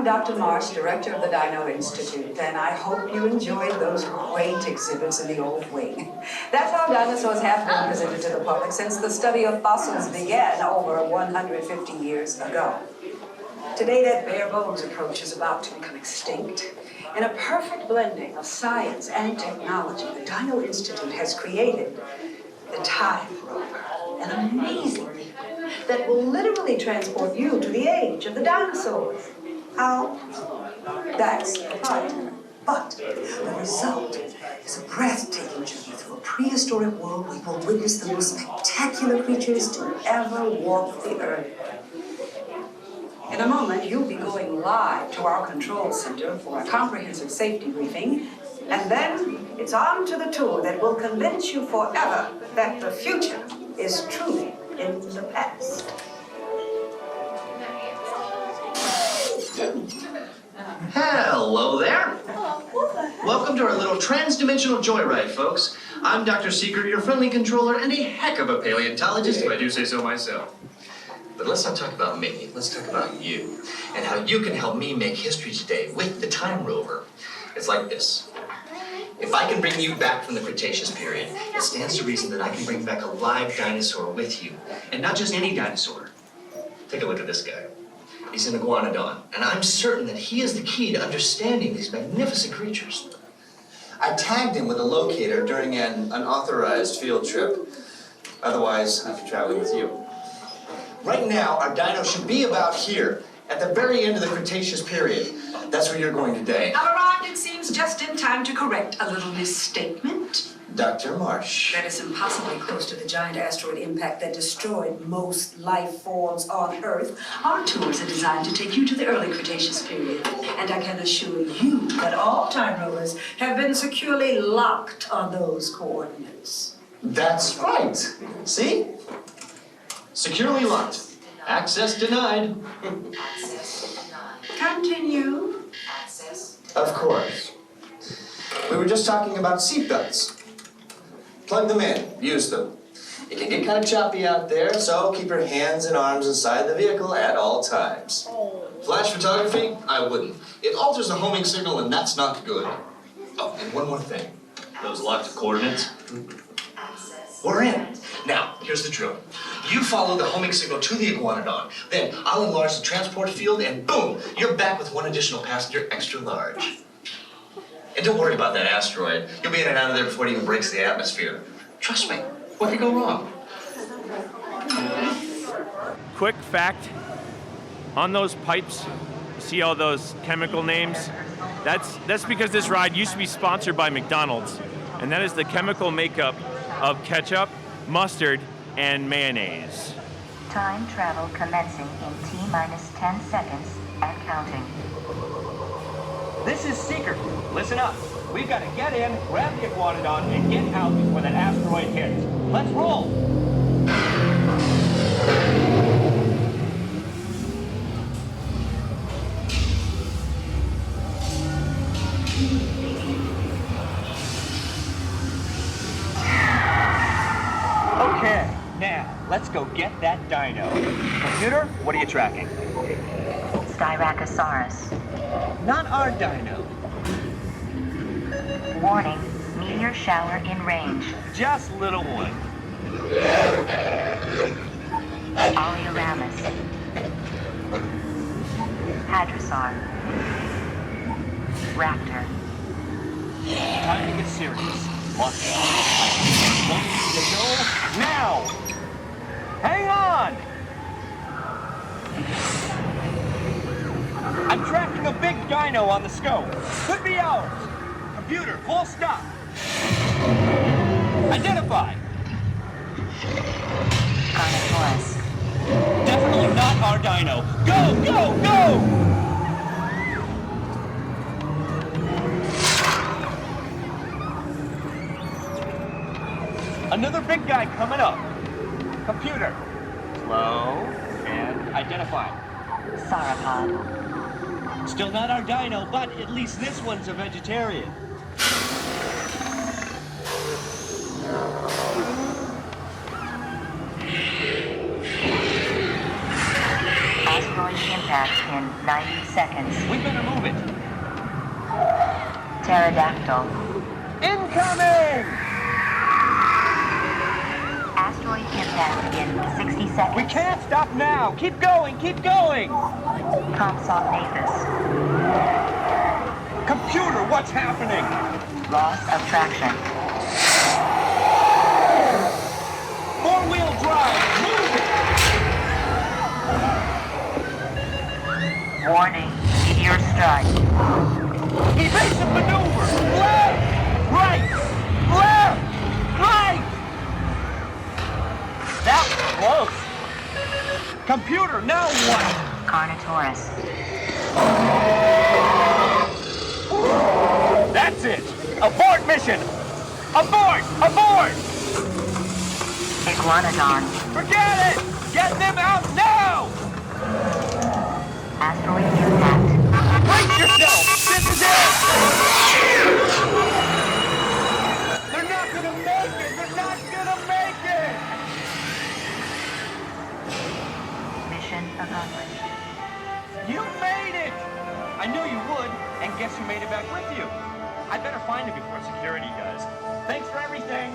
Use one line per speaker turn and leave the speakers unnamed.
Dr. Marsh, director of the Dino Institute, and I hope you enjoyed those quaint exhibits in the old wing. That's how dinosaurs have been presented to the public since the study of fossils began over 150 years ago. Today, that bare bones approach is about to become extinct. In a perfect blending of science and technology, the Dino Institute has created the Time Rover, an amazing vehicle that will literally transport you to the age of the dinosaurs. How? That's the part. But the result is a breathtaking journey through a prehistoric world where you will witness the most spectacular creatures to ever walk the earth. In a moment, you'll be going live to our control center for a comprehensive safety briefing, and then it's on to the tour that will convince you forever that the future is truly in the past.
Hello there. Welcome to our little trans-dimensional joyride, folks. I'm Dr. Secret, your friendly controller, and a heck of a paleontologist, if I do say so myself. But let's not talk about me. Let's talk about you and how you can help me make history today with the Time Rover. It's like this. If I can bring you back from the Cretaceous period, it stands to reason that I can bring back a live dinosaur with you. And not just any dinosaur. Take a look at this guy. He's an iguanodon, and I'm certain that he is the key to understanding these magnificent creatures.
I tagged him with a locator during an unauthorized field trip. Otherwise, I'd be traveling with you. Right now, our dino should be about here, at the very end of the Cretaceous period. That's where you're going today.
I've arrived, it seems, just in time to correct a little misstatement.
Dr. Marsh.
That is impossibly close to the giant asteroid impact that destroyed most life forms on Earth. Our tours are designed to take you to the early Cretaceous period. And I can assure you that all time rovers have been securely locked on those coordinates.
That's right. See? Securely locked.
Access denied.
Continue.
Of course. We were just talking about seatbelts. Plug them in. Use them. It can get kind of choppy out there, so keep your hands and arms inside the vehicle at all times.
Flash photography? I wouldn't. It alters the homing signal, and that's not good. Oh, and one more thing. Those locked coordinates? We're in. Now, here's the drill. You follow the homing signal to the iguanodon. Then I'll enlarge the transport field, and boom, you're back with one additional passenger extra large. And don't worry about that asteroid. You'll be in and out of there before it even breaks the atmosphere. Trust me, what could go wrong?
Quick fact, on those pipes, you see all those chemical names? That's because this ride used to be sponsored by McDonald's, and that is the chemical makeup of ketchup, mustard, and mayonnaise.
Time travel commencing in T-minus 10 seconds and counting.
This is Secret. Listen up. We've got to get in, grab the iguanodon, and get out before that asteroid hits. Let's roll! Okay, now, let's go get that dino. Computer, what are you tracking?
Styracosaurus.
Not our dino.
Warning, meteor shower in range.
Just little one.
Oleoramus. Hadrosaur. Raptor.
Time to get serious. Launch to go now! Hang on! I'm tracking a big dino on the scope. Could be ours. Computer, full stop. Identify.
Carnotaurus.
Definitely not our dino. Go, go, go! Another big guy coming up. Computer. Slow and identify.
Sauropod.
Still not our dino, but at least this one's a vegetarian.
Asteroid impact. impact in 90 seconds.
We better move it.
Pterodactyl.
Incoming!
Asteroid impact in 60 seconds.
We can't stop now. Keep going, keep going.
Compsognathus.
Computer, what's happening?
Loss of traction.
Four-wheel drive, move it!
Warning, Meteor Strike.
Evasive maneuver! Left! Right! Left! Right! That was close. Computer, now what?
Carnotaurus.
That's it! Abort mission! Abort! Abort!
Iguanodon.
Forget it! Get them out now!
Asteroid impact.
Brace yourself! This is it! They're not gonna make it! They're not gonna make it!
Mission accomplished.
You made it! I knew you would, and guess who made it back with you? I better find him before security does. Thanks for everything!